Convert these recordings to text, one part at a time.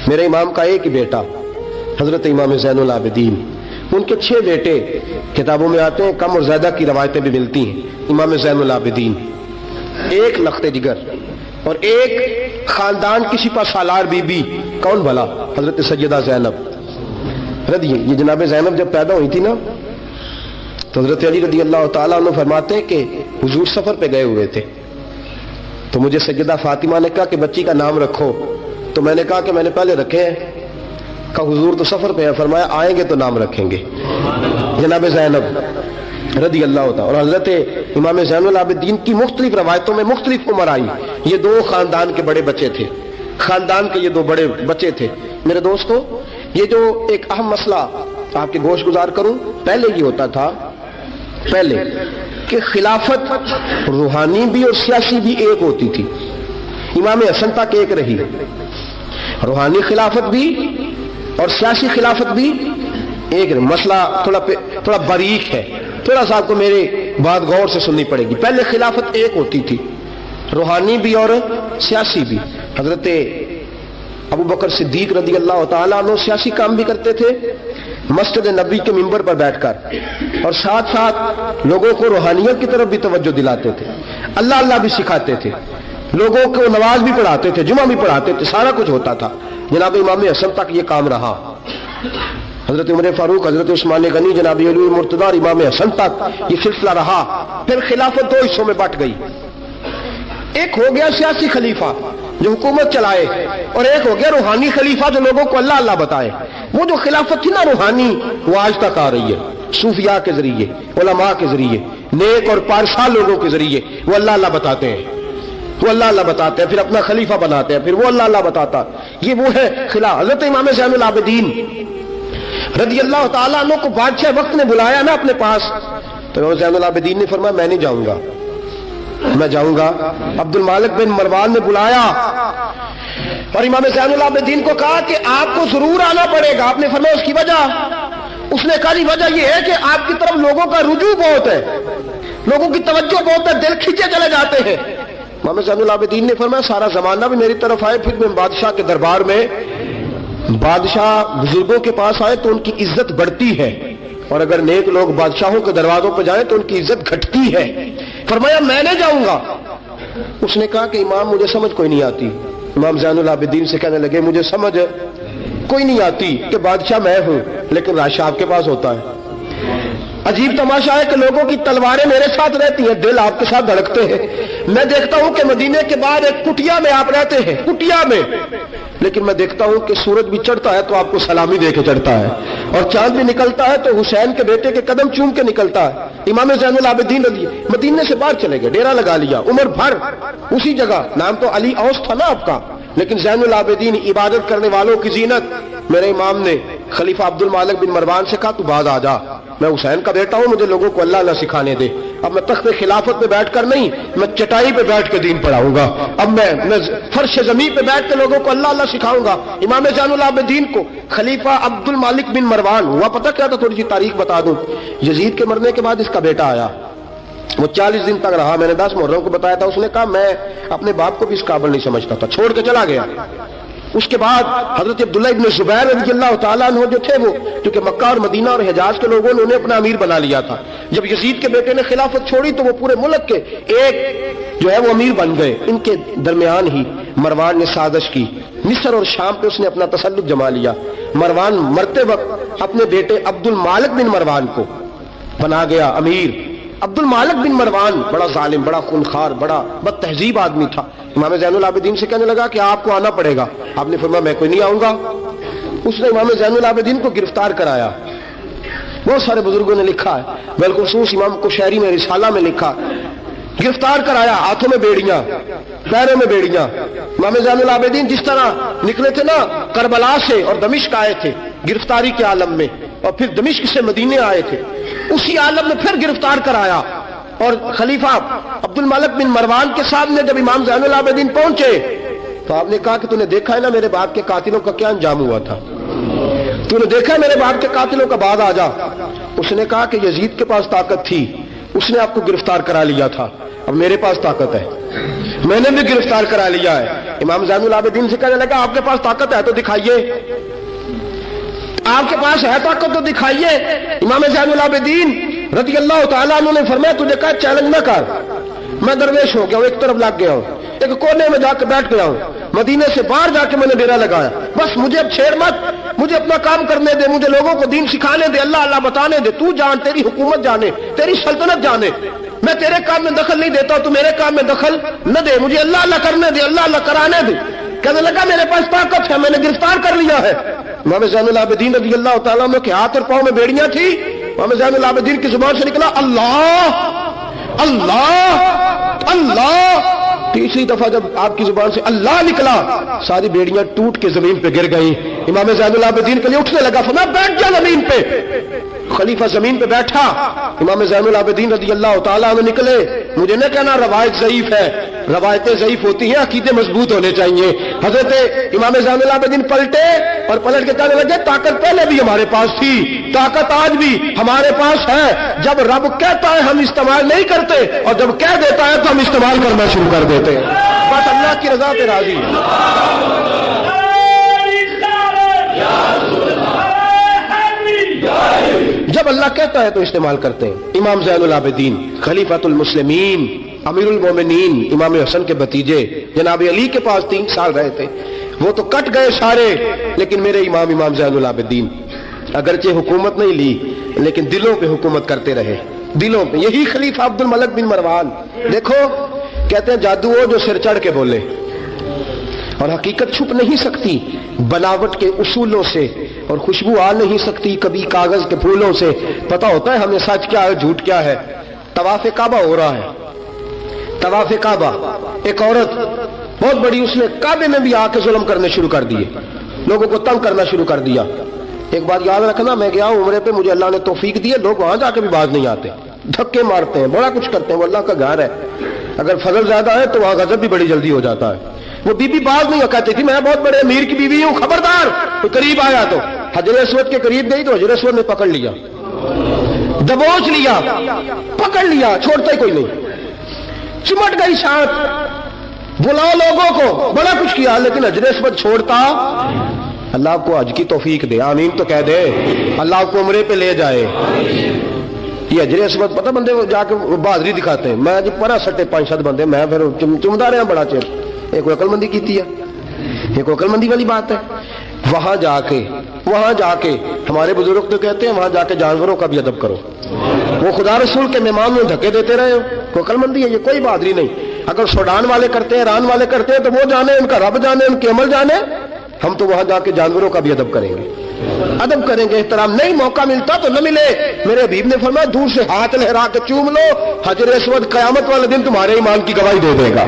میرے امام کا ایک ہی بیٹا حضرت امام زین العابدین، ان کے 6 بیٹے کتابوں میں آتے ہیں، کم اور زیادہ کی روایتیں بھی ملتی ہیں۔ امام زین العابدین ایک لخت جگر اور ایک خاندان کی سپہ سالار بی بی، کون بھلا؟ حضرت سیدہ زینب رضی۔ یہ جناب زینب جب پیدا ہوئی تھی نا تو حضرت علی رضی اللہ تعالیٰ عنہ فرماتے ہیں کہ حضور سفر پہ گئے ہوئے تھے، تو مجھے سیدہ فاطمہ نے کہا کہ بچی کا نام رکھو، تو میں نے کہا کہ میں نے پہلے رکھے ہیں۔ کہا حضور تو سفر پہ ہے، فرمایا آئیں گے تو نام رکھیں گے۔ جناب زینب رضی اللہ تعالیٰ اور حضرت امام زین العابدین کی مختلف روایتوں میں مختلف عمر آئی۔ یہ 2 خاندان کے بڑے بچے تھے، خاندان کے یہ 2 بڑے بچے تھے۔ میرے دوستو، یہ جو ایک اہم مسئلہ آپ کے گوش گزار کروں، پہلے یہ ہوتا تھا پہلے کہ خلافت روحانی بھی اور سیاسی بھی ایک ہوتی تھی۔ امام حسن تک ایک رہی، روحانی خلافت بھی اور سیاسی خلافت بھی ایک رہی۔ مسئلہ تھوڑا باریک ہے، تھوڑا سا آپ کو میرے بات غور سے سننی پڑے گی۔ پہلے خلافت ایک ہوتی تھی، روحانی بھی اور سیاسی بھی۔ حضرت ابو بکر صدیق رضی اللہ تعالیٰ عنہ سیاسی کام بھی کرتے تھے مسجد نبی کے منبر پر بیٹھ کر، اور ساتھ ساتھ لوگوں کو روحانیت کی طرف بھی توجہ دلاتے تھے، اللہ اللہ بھی سکھاتے تھے، لوگوں کو نماز بھی پڑھاتے تھے، جمعہ بھی پڑھاتے تھے، سارا کچھ ہوتا تھا۔ جناب امام حسن تک یہ کام رہا، حضرت عمر فاروق، حضرت عثمان غنی، جناب علی مرتضیٰ اور امام حسن تک یہ سلسلہ رہا۔ پھر خلافت 2 حصوں میں بٹ گئی، ایک ہو گیا سیاسی خلیفہ جو حکومت چلائے، اور ایک ہو گیا روحانی خلیفہ جو لوگوں کو اللہ اللہ بتائے۔ وہ جو خلافت تھی نا روحانی، وہ آج تک آ رہی ہے، صوفیاء کے ذریعے، علماء کے ذریعے، نیک اور پارسا لوگوں کے ذریعے وہ اللہ اللہ بتاتے ہیں، وہ اللہ اللہ بتاتے ہیں، پھر اپنا خلیفہ بناتے ہیں، پھر وہ اللہ اللہ بتاتا۔ یہ وہ ہے خلاف۔ حضرت امام زین العابدین رضی اللہ تعالیٰ عنہ کو بادشاہ وقت نے بلایا نا اپنے پاس، تو امام زین العابدین نے فرمایا میں نہیں جاؤں گا، میں جاؤں گا۔ عبد المالک بن مروان نے بلایا اور امام زین العابدین کو کہا کہ آپ کو ضرور آنا پڑے گا۔ آپ نے فرمایا اس کی وجہ؟ اس نے کہا وجہ یہ ہے کہ آپ کی طرف لوگوں کا رجوع بہت ہے، لوگوں کی توجہ بہت ہے، دل کھینچے چلے جاتے ہیں۔ امام زین العابدین نے فرمایا سارا زمانہ بھی میری طرف آئے، پھر میں بادشاہ کے دربار میں، بادشاہ بزرگوں کے پاس آئے تو ان کی عزت بڑھتی ہے، اور اگر نیک لوگ بادشاہوں کے دروازوں پہ جائیں تو ان کی عزت گھٹتی ہے۔ فرمایا میں نہیں جاؤں گا۔ اس نے کہا کہ امام مجھے سمجھ کوئی نہیں آتی۔ امام زین العابدین سے کہنے لگے مجھے سمجھ کوئی نہیں آتی کہ بادشاہ میں ہوں لیکن بادشاہ آپ کے پاس ہوتا ہے۔ عجیب تماشا ہے کہ لوگوں کی تلواریں میرے ساتھ رہتی ہیں، دل آپ کے ساتھ دھڑکتے ہیں۔ میں دیکھتا ہوں کہ مدینے کے بعد ایک کٹیا میں آپ رہتے ہیں، کٹیا میں، لیکن میں دیکھتا ہوں کہ سورج بھی چڑھتا ہے تو آپ کو سلامی دے کے چڑھتا ہے، اور چاند بھی نکلتا ہے تو حسین کے بیٹے کے قدم چوم کے نکلتا ہے۔ امام زین العابدین مدینے سے باہر چلے گئے، ڈیرا لگا لیا عمر بھر اسی جگہ۔ نام تو علی اوس تھا نا آپ کا، لیکن زین العابدین عبادت کرنے والوں کی زینت۔ میرے امام نے خلیفہ عبد المالک بن مروان سے کہا تو بعد آ جا، میں حسین کا بیٹا ہوں، مجھے لوگوں کو اللہ اللہ سکھانے دے۔ اب میں تخت خلافت پہ بیٹھ کر نہیں، میں چٹائی پہ بیٹھ کے دین پڑھاؤں گا، اب میں فرش زمین پہ بیٹھ کے لوگوں کو اللہ اللہ سکھاؤں گا۔ امام زین العابدین کو خلیفہ عبد المالک بن مروان ہوا پتہ کیا تھا؟ تھوڑی سی تاریخ بتا دوں۔ یزید کے مرنے کے بعد اس کا بیٹا آیا، وہ 40 دن تک رہا، میں نے 10 محرم کو بتایا تھا۔ اس نے کہا میں اپنے باپ کو بھی اس قابل نہیں سمجھتا تھا، چھوڑ کے چلا گیا۔ اس کے بعد حضرت عبداللہ ابن زبیر رضی اللہ تعالیٰ عنہ جو تھے، وہ کیونکہ مکہ اور مدینہ اور حجاز کے لوگوں نے انہیں اپنا امیر بنا لیا تھا، جب یزید کے بیٹے نے خلافت چھوڑی تو وہ پورے ملک کے ایک جو ہے وہ امیر بن گئے۔ ان کے درمیان ہی مروان نے سازش کی، مصر اور شام پہ اس نے اپنا تسلط جما لیا۔ مروان مرتے وقت اپنے بیٹے عبد المالک بن مروان کو بنا گیا امیر۔ عبد المالک بن مروان بڑا ظالم، بڑا خونخوار، بڑا بد تہذیب آدمی تھا۔ امام زین العابدین سے کہنے لگا کہ آپ کو آنا پڑے گا۔ آپ نے فرمایا میں کوئی نہیں آؤں گا۔ اس نے امام زین العابدین کو گرفتار کرایا۔ بہت سارے بزرگوں نے لکھا ہے، بالخصوص امام کشیری میں رسالہ میں لکھا، گرفتار کرایا، ہاتھوں میں بیڑیاں، پیروں میں بیڑیاں۔ امام زین العابدین جس طرح نکلے تھے نا کربلا سے اور دمشق آئے تھے گرفتاری کے عالم میں، اور پھر دمشق سے مدینے آئے تھے، اسی عالم میں پھر گرفتار کرایا۔ اور خلیفہ عبد المالک بن مروان کے سامنے جب امام زین العابدین پہنچے تو آپ نے کہا کہ تو نے دیکھا ہے نا میرے باپ کے قاتلوں کا کیا انجام ہوا تھا، تو نے دیکھا ہے میرے باپ کے قاتلوں کا، بعد آ جا۔ اس نے کہا کہ یزید کے پاس طاقت تھی، اس نے آپ کو گرفتار کرا لیا تھا، اب میرے پاس طاقت ہے، میں نے بھی گرفتار کرا لیا ہے۔ امام زین العابدین سے کہنے لگا آپ کے پاس طاقت ہے تو دکھائیے، آپ کے پاس ہے طاقت تو دکھائیے۔ امام زین العابدین رضی اللہ تعالیٰ عنہ نے فرمایا تجھے کہا چیلنج نہ کر، میں درویش ہو گیا ہوں، ایک طرف لگ گیا ہوں، ایک کونے میں جا کے بیٹھ گیا ہوں، مدینے سے باہر جا کے میں نے ڈیرا لگایا، بس مجھے اب چھیڑ مت، مجھے اپنا کام کرنے دے، مجھے لوگوں کو دین سکھانے دے، اللہ اللہ بتانے دے، تو جان، تیری حکومت جانے، تیری سلطنت جانے، میں تیرے کام میں دخل نہیں دیتا، تو میرے کام میں دخل نہ دے، مجھے اللہ اللہ کرنے دے، اللہ اللہ کرانے دے۔ کہنے لگا میرے پاس طاقت ہے، میں نے گرفتار کر لیا ہے۔ امام زین العابدین رضی اللہ تعالیٰ عنہ کے ہاتھ اور پاؤں میں بیڑیاں تھی، امام زین العابدین کی زبان سے نکلا اللہ اللہ اللہ۔ تیسری دفعہ جب آپ کی زبان سے اللہ نکلا ساری بیڑیاں ٹوٹ کے زمین پہ گر گئیں۔ امام زین العابدین کے لیے اٹھنے لگا، فرمایا بیٹھ جا زمین پہ۔ خلیفہ زمین پہ بیٹھا، امام زین العابدین رضی اللہ تعالیٰ عنہ نکلے۔ مجھے نہ کہنا روایت ضعیف ہے، روایتیں ضعیف ہوتی ہیں، عقیدے مضبوط ہونے چاہیے۔ حضرت امام زین العابدین پلٹے اور پلٹ کے کہنے لگے طاقت پہلے بھی ہمارے پاس تھی، طاقت آج بھی ہمارے پاس ہے، جب رب کہتا ہے ہم استعمال نہیں کرتے، اور جب کہہ دیتا ہے تو ہم استعمال کرنا شروع کر دیتے ہیں۔ بس اللہ کی رضا پہ راضی ہے۔ جب اللہ کہتا ہے تو استعمال کرتے ہیں۔ امام زین العابدین خلیفۃ المسلمین امیر المومنین امام حسن کے بھتیجے جناب علی کے پاس 3 سال رہے تھے، وہ تو کٹ گئے سارے، لیکن میرے امام زین العابدین اگرچہ حکومت نہیں لی لیکن دلوں پہ حکومت کرتے رہے، دلوں پہ۔ یہی خلیفہ عبد الملک بن مروان، دیکھو کہتے ہیں جادو ہو جو سر چڑھ کے بولے، اور حقیقت چھپ نہیں سکتی بناوٹ کے اصولوں سے، اور خوشبو آ نہیں سکتی کبھی کاغذ کے پھولوں سے۔ پتہ ہوتا ہے ہمیں سچ کیا ہے جھوٹ کیا ہے۔ طواف کعبہ ہو رہا ہے، طواف کعبہ، ایک عورت بہت بڑی، اس نے کعبے میں بھی آ کے ظلم کرنے شروع کر دیے، لوگوں کو تنگ کرنا شروع کر دیا۔ ایک بات یاد رکھنا، میں گیا ہوں عمرے پہ، مجھے اللہ نے توفیق دی ہے، لوگ وہاں جا کے بھی باز نہیں آتے، دھکے مارتے ہیں، بڑا کچھ کرتے ہیں، وہ اللہ کا گھر ہے، اگر فضل زیادہ ہے تو وہاں غضب بھی بڑی جلدی ہو جاتا ہے۔ وہ بی بی باز نہیں کہتی تھی میں بہت بڑے امیر کی بیوی ہوں، خبردار، کوئی قریب آیا تو حجر اسود کے قریب گئی تو حجر اسود نے پکڑ لیا، دبوچ لیا، پکڑ لیا، چھوڑتا ہی کوئی نہیں، چمٹ گئی ساتھ، بلاؤ لوگوں کو، بڑا کچھ کیا، لیکن حجر اسود چھوڑتا۔ اللہ آپ کو حج کی توفیق دے، آمین تو کہہ دے، اللہ آپ کو عمرے پہ لے جائے۔ یہ حجر اسود پتہ بندے جا کے بہادری دکھاتے ہیں، میں جی پرا سٹے 5-7 بندے، میں پھر چمدا رہا بڑا چیر، ایک عقل مندی کی ہے، ایک عقل مندی والی بات ہے۔ وہاں جا کے ہمارے بزرگ تو کہتے ہیں وہاں جا کے جانوروں کا بھی ادب کرو، وہ خدا رسول کے مہمان میں دھکے دیتے رہے ہو، کوئی عقل مندی ہے یہ؟ کوئی بہادری نہیں۔ اگر سوڈان والے کرتے ہیں، ایران والے کرتے ہیں تو وہ جانے، ان کا رب جانے، ان کے عمل جانے، ہم تو وہاں جا کے جانوروں کا بھی ادب کریں گے، ادب کریں گے، احترام۔ نہیں موقع ملتا تو نہ ملے، میرے حبیب نے فرمایا دور سے ہاتھ لہرا کے چوم لو، حجر اسود قیامت والے دن تمہارے ایمان کی گواہی دے دے گا،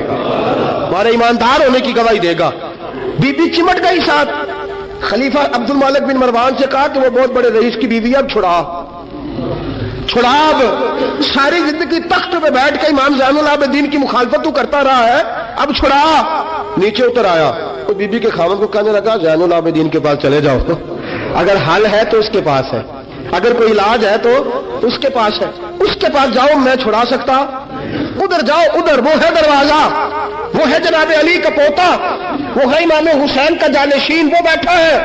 تمہارے ایماندار ہونے کی گواہی دے گا۔ بی بی چمٹ گئی ساتھ، خلیفہ عبد الملک بن مروان سے کہا کہ وہ بہت بڑے رئیس کی بیوی، اب چھڑا، اب ساری زندگی تخت پہ بیٹھ کے امام زین العابدین کی مخالفت تو کرتا رہا ہے، اب چھڑا۔ نیچے اتر آیا تو بی بی کے خاوند کو کہنے لگا زین العابدین کے پاس چلے جاؤ، اگر حل ہے تو اس کے پاس ہے، اگر کوئی علاج ہے تو اس کے پاس ہے، اس کے پاس جاؤ، میں چھڑا سکتا، ادھر جاؤ، ادھر وہ ہے دروازہ، وہ ہے جناب علی کا پوتا، وہ ہے امام حسین کا جانشین، وہ بیٹھا ہے۔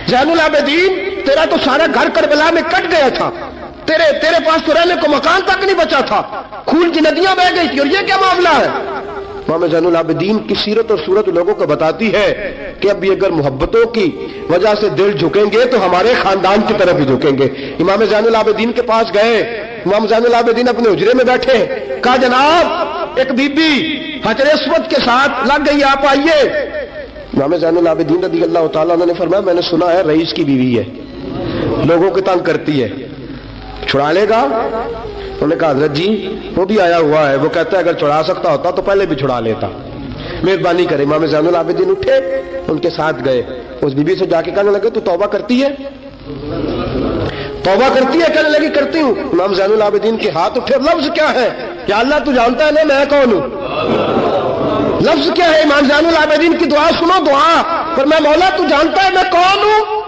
زین العابدین تیرا تو سارا گھر کربلا میں کٹ گیا تھا، تیرے پاس تو رہنے کو مکان تک نہیں بچا تھا، خون کی ندیاں بہہ گئی تھی، اور یہ کیا معاملہ ہے؟ امام زین العابدین کی سیرت اور صورت لوگوں کو بتاتی ہے کہ اب بھی اگر محبتوں کی وجہ سے دل جھکیں گے تو ہمارے خاندان کی طرف ہی جھکیں گے۔ امام زین العابدین کے پاس گئے، امام زین العابدین اپنے حجرے میں بیٹھے، کہا جناب ایک بی بی حجر اسود کے ساتھ لگ گئی، آپ آئیے۔ امام زین العابدین رضی اللہ تعالیٰ عنہ نے فرمایا میں نے سنا ہے رئیس کی بیوی ہے، لوگوں کو تنگ کرتی ہے، چھڑا لے گا؟ انہوں نے کہا حضرت جی وہ بھی آیا ہوا ہے، وہ کہتا ہے اگر چھڑا سکتا ہوتا تو پہلے بھی چھڑا لیتا، مہربانی کرے۔ امام زین العابدین اٹھے، ان کے ساتھ گئے، اس بی بی سے جا کے کہنے لگے تو توبہ کرتی ہے؟ توبہ کرتی ہے؟ کہنے لگی کرتی ہوں۔ امام زین العابدین کے ہاتھ اٹھے، لفظ کیا ہے؟ کہ اللہ تو جانتا ہے نا میں کون ہوں، لفظ کیا ہے؟ امام زین العابدین کی دعا سنو، دعا پر میں مولا تو جانتا ہے میں کون ہوں،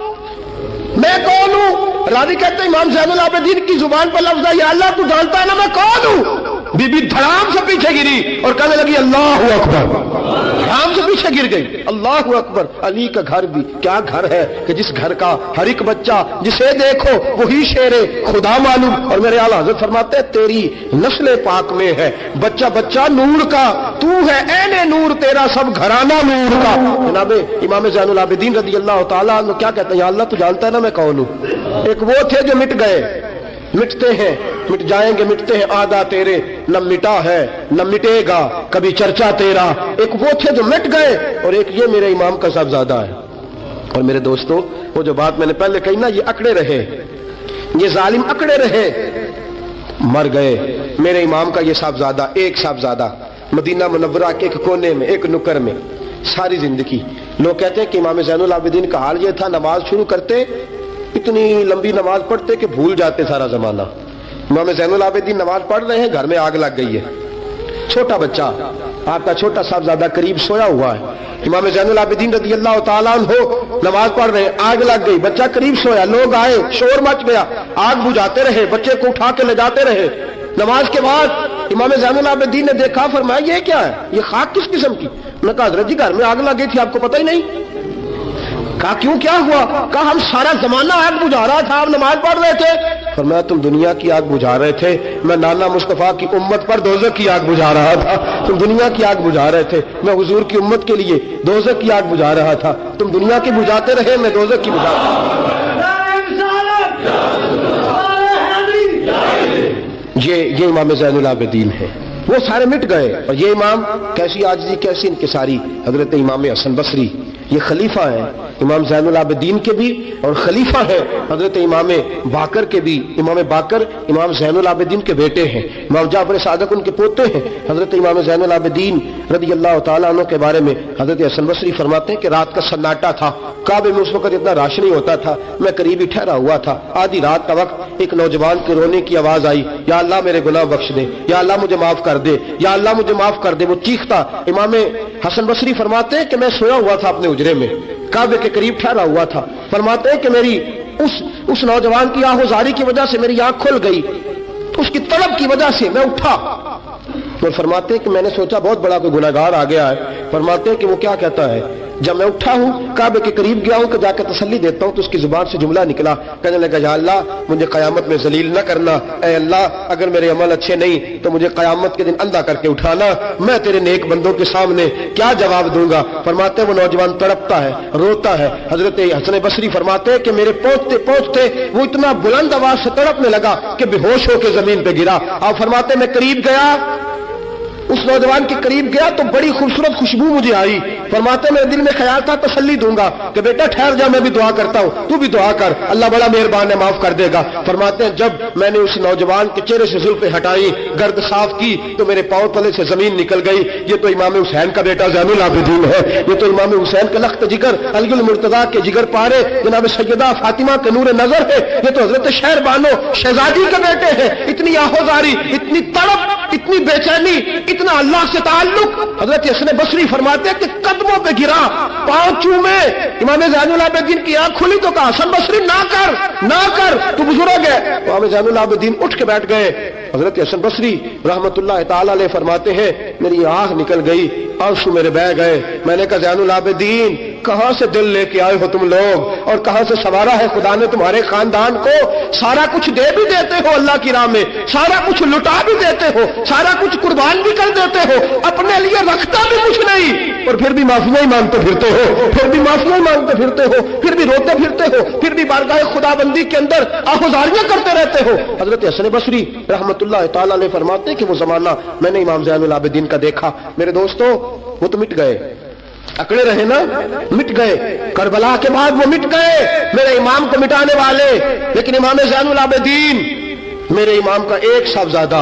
میں کون ہوں؟ راوی کہتے ہیں امام زین العابدین کی زبان پر لفظ ہے یا اللہ تو جانتا ہے نا میں کون ہوں، बीबी धड़ाम से पीछे गिरी और कहने लगी अल्लाह अकबर, धड़ाम से पीछे गिर गई। अल्लाह अकबर। अली का घर भी क्या घर है कि जिस घर का हर एक बच्चा जिसे देखो वही शेरे खुदा मालूम। और मेरे आला हज़रत फरमाते तेरी नस्ल पाक में है बच्चा बच्चा नूर का, तू है ऐने नूर, तेरा सब घराना नूर का। जनाब इमाम ज़ैनुल आबिदीन रज़ी अल्लाह ताला अन्हु क्या कहते हैं, या अल्लाह तू जानता है ना मैं कौन हूं। एक वो थे जो मिट गए, मिटते हैं, मिट जाएंगे, मिटते हैं आदा तेरे, न मिटा है न मिटेगा कभी चर्चा तेरा। एक वो थे जो मिट गए और एक ये मेरे इमाम का साहबजादा है। और मेरे दोस्तों वो जो बात मैंने पहले कही ना, ये अकड़े रहे, ये जालिम अकड़े रहे, मर गए। मेरे इमाम का ये साहबजादा, एक साहबजादा मदीना मुनव्वरा के एक कोने में एक नुक्कर में सारी जिंदगी। लोग कहते हैं कि इमाम ज़ैनुल आबिदीन का हाल ये था, नमाज शुरू करते इतनी लंबी नमाज पढ़ते कि भूल जाते सारा जमाना। इमाम ज़ैनुल आबिदीन नमाज पढ़ रहे हैं, घर में आग लग गई है, छोटा बच्चा आपका छोटा साहबजादा करीब सोया हुआ है। इमाम ज़ैनुल आबिदीन रज़ी अल्लाह ताला अन्हु नमाज पढ़ रहे हैं, आग लग गई, बच्चा करीब सोया, लोग आए, शोर मच गया, आग बुझाते रहे, बच्चे को उठा के ले जाते रहे। नमाज के बाद इमाम ज़ैनुल आबिदीन ने देखा, फरमाया ये क्या है, ये खाक किस किस्म की। मैंने कहा हज़रत जी घर में आग लग गई थी, आपको पता ही नहीं। कहा क्यों, क्या हुआ। कहा हम सारा जमाना आग बुझा रहा था, आप नमाज पढ़ रहे थे। फरमाया तुम दुनिया की आग बुझा रहे थे, मैं नाना मुस्तफा की उम्मत पर दोज़ख की आग बुझा रहा था। तुम दुनिया की आग बुझा रहे थे, मैं हुजूर की उम्मत के लिए दोज़ख की आग बुझा रहा था। तुम दुनिया की बुझाते रहे, मैं दोज़ख की बुझा। ये इमाम ज़ैनुल आबिदीन है, वो सारे मिट गए। और ये इमाम कैसी आजिज़ी, कैसी इनकिसारी। हजरत इमाम हसन बसरी ये खलीफा है इमाम ज़ैनुल आबिदीन के भी, और खलीफा है हजरत इमाम बाकर के भी। इमाम बाकर इमाम ज़ैनुल आबिदीन के बेटे हैं, इमाम जाफर सादिक उनके पोते हैं। हजरत इमाम ज़ैनुल आबिदीन रज़ी अल्लाह ताला अन्हु के बारे में हजरत हसन बसरी फरमाते हैं कि रात का सन्नाटा था, काबे में उस वक्त इतना राश नहीं होता था, मैं करीब ही ठहरा हुआ था। आधी रात का वक्त एक नौजवान के रोने की आवाज आई, या अल्लाह मेरे गुनाह बख्श दे, या अल्लाह मुझे माफ कर दे, या अल्लाह मुझे माफ कर दे। वो चीखता। इमाम हसन बसरी फरमाते हैं कि मैं सोया हुआ था अपने उजरे में, काबे के करीब ठहरा हुआ था। फरमाते हैं कि मेरी उस नौजवान की आहोजारी की वजह से मेरी आंख खुल गई, उसकी तलब की वजह से मैं उठा। तो फरमाते हैं कि मैंने सोचा बहुत बड़ा कोई गुनाहगार आ गया है। फरमाते हैं कि वो क्या कहता है, जब मैं उठा हूं काबे के करीब गया हूं कि जाकर तसल्ली देता हूं तो उसकी जुबान से जुमला निकला, कहने लगा या अल्लाह मुझे कयामत में जलील न करना, ऐ अल्लाह अगर मेरे अमल अच्छे नहीं तो मुझे कयामत के दिन अंधा करके उठाना, मैं तेरे नेक बंदों के सामने क्या जवाब दूंगा। फरमाते वो नौजवान तड़पता है, रोता है। हजरत हसन बसरी फरमाते हैं कि मेरे पहुंचते पहुंचते वो इतना बुलंद आवाज से तड़पने लगा कि बेहोश होकर जमीन पे गिरा। आप फरमाते मैं करीब गया, उस नौजवान के करीब गया तो बड़ी खूबसूरत खुशबू मुझे आई। फरमाते मेरे दिल में ख्याल था तसल्ली दूंगा कि बेटा ठहर जा, मैं भी दुआ करता हूं, तू भी दुआ कर, अल्लाह बड़ा मेहरबान है, माफ कर देगा। फरमाते हैं जब मैंने उस नौजवान के चेहरे से जुल्फे हटाई, गर्द साफ की तो मेरे पांव तले से जमीन निकल गई। ये तो इमाम हुसैन का बेटा ज़ैनुल आबिदीन है, ये तो इमाम हुसैन के लख्त जिगर अलीउल मुर्तज़ा के जिगर पारे जनाब सैयदा फातिमा के नूर नजर है, ये तो हजरत शहर बानो शहजादी के बेटे हैं। इतनी आहोजारी, इतनी तड़प, इतनी बेचैनी, इतना अल्लाह से ताल्लुक। हजरत हसन बसरी फरमाते हैं कि कदमों पे गिरा, पांव चूमे। इमाम ज़ैनुल आबिदीन की आंख खुली तो कहा हसन बसरी ना कर, तू बुजुर्ग है। इमाम ज़ैनुल आबिदीन उठ के बैठ गए। हजरत हसन बसरी रहमतुल्लाह ताला अलैह फरमाते हैं मेरी आंख निकल गई, आंसू मेरे बह गए। मैंने कहा ज़ैनुल आबिदीन कहां से दिल लेके आए हो तुम लोग, और कहां से संवारा है खुदा ने तुम्हारे खानदान को। सारा कुछ दे भी देते हो अल्लाह की राह में, सारा कुछ लुटा भी देते हो, सारा कुछ कुर्बान भी कर देते हो, अपने लिए रखता भी कुछ नहीं, और फिर भी माफिया ही मांगते फिरते हो, फिर भी माफिया ही मांगते फिरते हो, फिर भी रोते फिरते हो, फिर भी बारगाह खुदाबंदी के अंदर आहुजारियां करते रहते हो। हजरत हसन बसरी रहमतुल्लाह ताला अलैह फरमाते कि वो जमाना मैंने इमाम ज़ैनुल आबिदीन का देखा। मेरे दोस्तों वो तो मिट गए, अकड़े रहे ना, मिट गए। करबला के बाद वो मिट गए, मेरे इमाम को मिटाने वाले। लेकिन इमाम ज़ैनुल आबिदीन मेरे इमाम का एक साहबजादा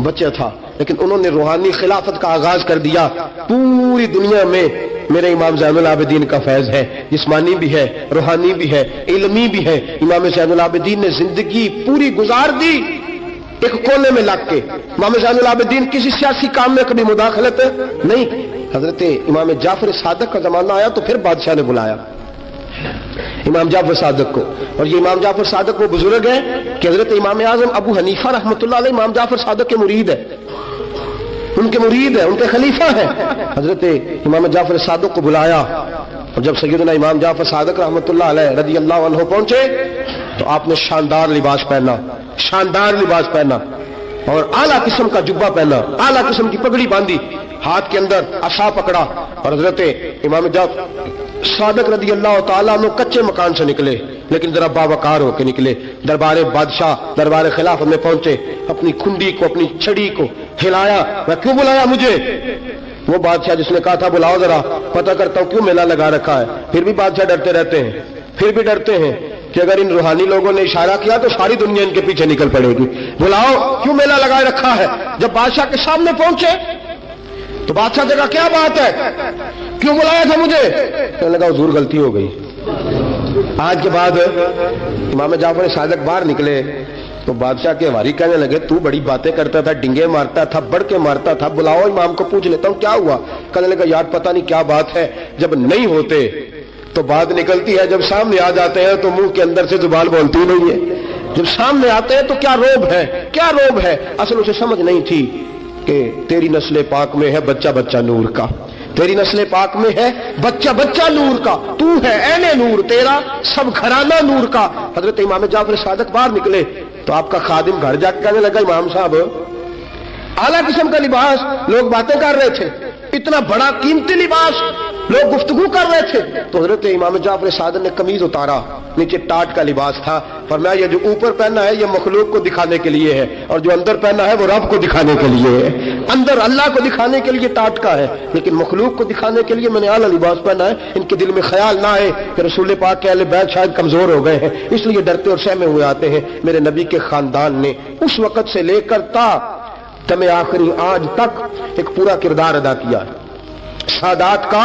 बच्चा था, लेकिन उन्होंने रूहानी खिलाफत का आगाज कर दिया। पूरी दुनिया में मेरे इमाम ज़ैनुल आबिदीन का फैज है, जिस्मानी भी है, रूहानी भी है, इल्मी भी है। इमाम ज़ैनुल आबिदीन ने जिंदगी पूरी गुजार दी एक कोने में लग के। इमाम ज़ैनुल आबिदीन किसी सियासी काम में कभी मुदाखलत नहीं। हजरत इमाम जाफर सादिक का जमाना आया तो फिर बादशाह ने बुलाया इमाम जाफर सादिक को, और ये इमाम जाफर सादिक वो बुजुर्ग है कि हजरत इमाम आजम अबू हनीफा रहमतुल्लाह अलैह इमाम जाफर सादिक के मुरीद है। उनके मुरीद है, उनके खलीफा है। हजरत इमाम जाफर सादिक को बुलाया और जब सैयदना इमाम जाफर सादिक रहमतुल्लाह अलैह रज़ी अल्लाह अन्हु पहुंचे तो आपने शानदार लिबास पहना, शानदार लिबास पहना और आला किस्म का जुब्बा पहना, आला किस्म की पगड़ी बांधी, हाथ के अंदर असा पकड़ा और हजरत इमाम जाफर सादिक रज़ी अल्लाह ताला अन्हु कच्चे मकान से निकले, लेकिन जरा बावकार होकर निकले। दरबारे बादशाह, दरबारे खिलाफत में पहुंचे, अपनी खुंडी को, अपनी छड़ी को हिलाया, मैं क्यों बुलाया मुझे? वो बादशाह जिसने कहा था बुलाओ जरा, पता करता हूं क्यों मेला लगा रखा है। फिर भी बादशाह डरते रहते हैं, फिर भी डरते हैं कि अगर इन रूहानी लोगों ने इशारा किया तो सारी दुनिया इनके पीछे निकल पड़ेगी। बुलाओ, क्यों मेला लगाए रखा है? जब बादशाह के सामने पहुंचे तो बादशाह ने कहा क्या बात है, क्यों बुलाया था मुझे? कहने लगा हुजूर गलती हो गई। आज के बाद इमाम जाफर सादिक बाहर निकले तो बादशाह के हवारी कहने लगे तू बड़ी बातें करता था, डिंगे मारता था, बढ़ के मारता था, बुलाओ इमाम को पूछ लेता हूं क्या हुआ। कहने लगा यार पता नहीं क्या बात है, जब नहीं होते तो बात निकलती है, जब सामने आ जाते हैं तो मुंह के अंदर से जुबान बोलती नहीं है। जब सामने आते हैं तो क्या रोब है, क्या रोब है। असल उसे समझ नहीं थी कि तेरी नस्ल पाक में है बच्चा बच्चा नूर का, तेरी नस्ल पाक में है बच्चा बच्चा नूर का, तू है ऐने नूर, तेरा सब घराना नूर का। हजरत इमाम जाफर सादिक बाहर निकले तो आपका खादिम घर जाकर कहने लगा इमाम साहब आला किस्म का लिबास, लोग बातें कर रहे थे, इतना बड़ा कीमती लिबास, लोग गुफ्तगू कर रहे थे। तो हजरत इमाम जाफर सादिक ने कमीज उतारा, नीचे टाट का लिबास था, फरमाया ये जो ऊपर पहना है ये मखलूक को दिखाने के लिए है और जो अंदर पहना है वो रब को दिखाने के लिए है। अंदर अल्लाह को दिखाने के लिए टाट का है, लेकिन मखलूक को दिखाने के लिए मैंने आला लिबास पहना है। इनके दिल में ख्याल ना आए कि रसूल पाक के अहले बैत शायद कमजोर हो गए हैं, इसलिए डरते और सहमे हुए आते हैं। मेरे नबी के खानदान ने उस वक्त से लेकर ता तमे आखिरी आज तक एक पूरा किरदार अदा किया है। सादात का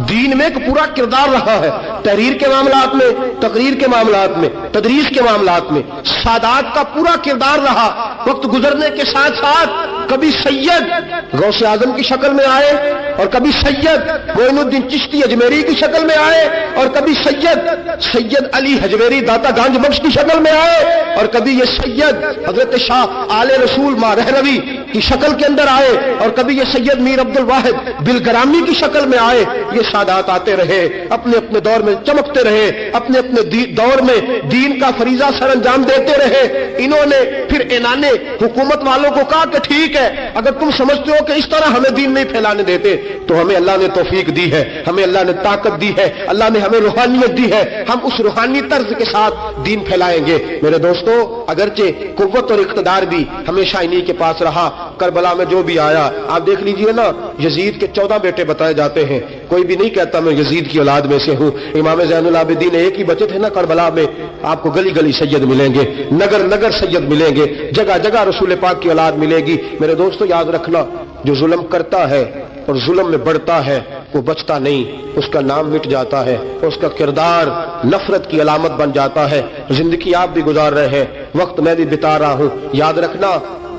दीन में एक पूरा किरदार रहा है, तहरीर के मामलात में, तकरीर के मामलात में, तदरीस के मामलात में सादात का पूरा किरदार रहा। वक्त गुजरने के साथ साथ कभी सैयद गौसे आजम की शक्ल में आए और कभी सैयद मोइनुद्दीन चिश्ती अजमेरी की शक्ल में आए और कभी सैयद अली हजवेरी दाता गांज बख्श की शक्ल में आए और कभी ये सैयद हजरत शाह आले रसूल मां रहरवी की शक्ल के अंदर आए और कभी ये सैयद मीर अब्दुल वाहिद बिलगरामी की शक्ल में आए। ये सादात आते रहे, अपने अपने दौर में चमकते रहे, अपने अपने दौर में दीन का फरीजा सर अंजाम देते रहे। इन्होंने फिर इन्होंने हुकूमत वालों को कहा कि ठीक है, अगर तुम समझते हो कि इस तरह हमें दीन नहीं फैलाने देते तो हमें अल्लाह ने तौफीक दी है, हमें अल्लाह ने ताकत दी है, अल्लाह ने हमें रूहानियत दी है, हम उस रूहानी तर्ज के साथ दीन फैलाएंगे। मेरे दोस्तों, अगरचे कुव्वत और इख्तिदार भी हमेशा इन्हीं के पास रहा। करबला में जो भी आया, आप देख लीजिए ना, यजीद के 14 बेटे बताए जाते हैं, कोई भी नहीं कहता मैं यजीद की औलाद में से हूं। इमाम ज़ैनुल आबिदीन एक ही बचे थे ना करबला में, आपको गली गली सैयद मिलेंगे, नगर नगर सैयद मिलेंगे, जगह जगह रसूल पाक की औलाद मिलेगी। मेरे दोस्तों याद रखना, जो जुल्म करता है और जुल्म में बढ़ता है वो बचता नहीं, उसका नाम मिट जाता है, उसका किरदार नफरत की अलामत बन जाता है। जिंदगी आप भी गुजार रहे हैं, वक्त मैं भी बिता रहा हूं, याद रखना,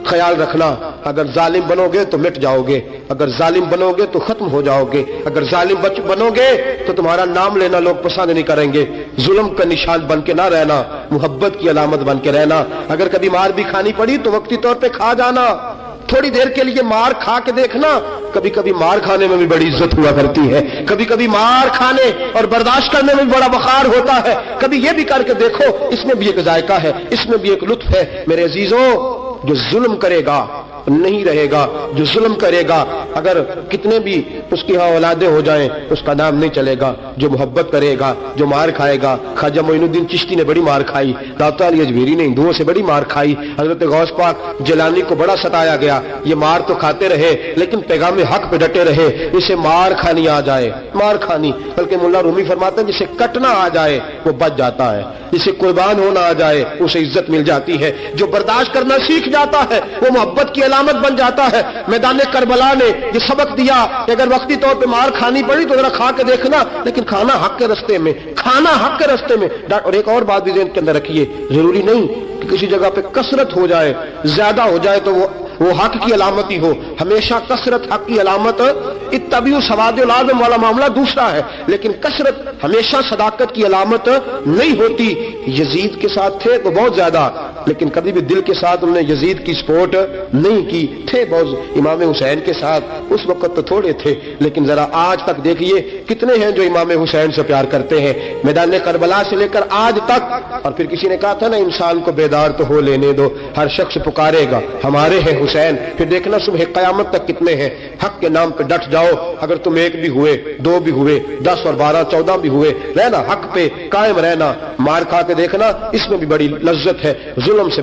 ख्याल रखना, अगर जालिम बनोगे तो मिट जाओगे, अगर जालिम बनोगे तो खत्म हो जाओगे, अगर जालिम बनोगे तो तुम्हारा नाम लेना लोग पसंद नहीं करेंगे। जुल्म का निशान बन के ना रहना, मुहब्बत की अलामत बन के रहना। अगर कभी मार भी खानी पड़ी तो वक्ती तौर पे खा जाना, थोड़ी देर के लिए मार खा के देखना। कभी कभी मार खाने में भी बड़ी इज्जत हुआ करती है, कभी कभी मार खाने और बर्दाश्त करने में भी बड़ा वखार होता है। कभी ये भी करके देखो, इसमें भी एक जायका है, इसमें भी एक लुत्फ है। मेरे अजीजों, जो जुल्म करेगा नहीं रहेगा, जो जुल्म करेगा अगर कितने भी उसकी औलादे हो जाएं उसका नाम नहीं चलेगा। जो मोहब्बत करेगा, जो मार खाएगा, ख्वाजा मोइनुद्दीन चिश्ती ने बड़ी मार खाई, दाता अली अजमेरी ने हिंदुओं से बड़ी मार खाई, हजरत गौस पाक जिलानी को बड़ा सताया गया। ये मार तो खाते रहे लेकिन पैगाम हक पे डटे रहे। इसे मार खानी आ जाए, मार खानी, बल्कि मुल्ला रूमी फरमाते हैं जिसे कटना आ जाए वो बच जाता है, जिसे कुर्बान होना आ जाए उसे इज्जत मिल जाती है। जो बर्दाश्त करना सीख जाता है वो मोहब्बत की अलामत बन जाता है। मैदान करबला ने ये सबक दिया कि अगर वक्ती तौर पे मार खानी पड़ी तो जरा खा के देखना, लेकिन खाना हक के रास्ते में, खाना हक के रास्ते में। और एक और बात भी ज़हन के अंदर रखिए, जरूरी नहीं कि किसी जगह पे कसरत हो जाए, ज्यादा हो जाए तो वो हक की अलामत ही हो। हमेशा कसरत हक की अलामत, इत्तबिउ सवादिल आज़म वाला मामला दूसरा है, लेकिन कसरत हमेशा सदाकत की अलामत नहीं होती। यजीद के साथ थे तो बहुत ज्यादा, لیکن کبھی بھی دل کے ساتھ انہوں نے یزید کی سپورٹ نہیں کی. تھے بہت امام حسین کے ساتھ اس وقت تو تھوڑے تھے, لیکن ذرا آج تک دیکھیے کتنے ہیں جو امام حسین سے پیار کرتے ہیں, میدان کربلا سے لے کر آج تک. اور پھر کسی نے کہا تھا نا انسان کو بیدار تو ہو لینے دو, ہر شخص پکارے گا ہمارے ہیں حسین. پھر دیکھنا صبح قیامت تک کتنے ہیں. حق کے نام پہ ڈٹ جاؤ, اگر تم 1 بھی ہوئے 2 بھی ہوئے 10 اور 12 14 بھی ہوئے, رہنا حق پہ قائم رہنا. مار کھا کے دیکھنا, اس میں بھی بڑی لذت ہے. ظلم سے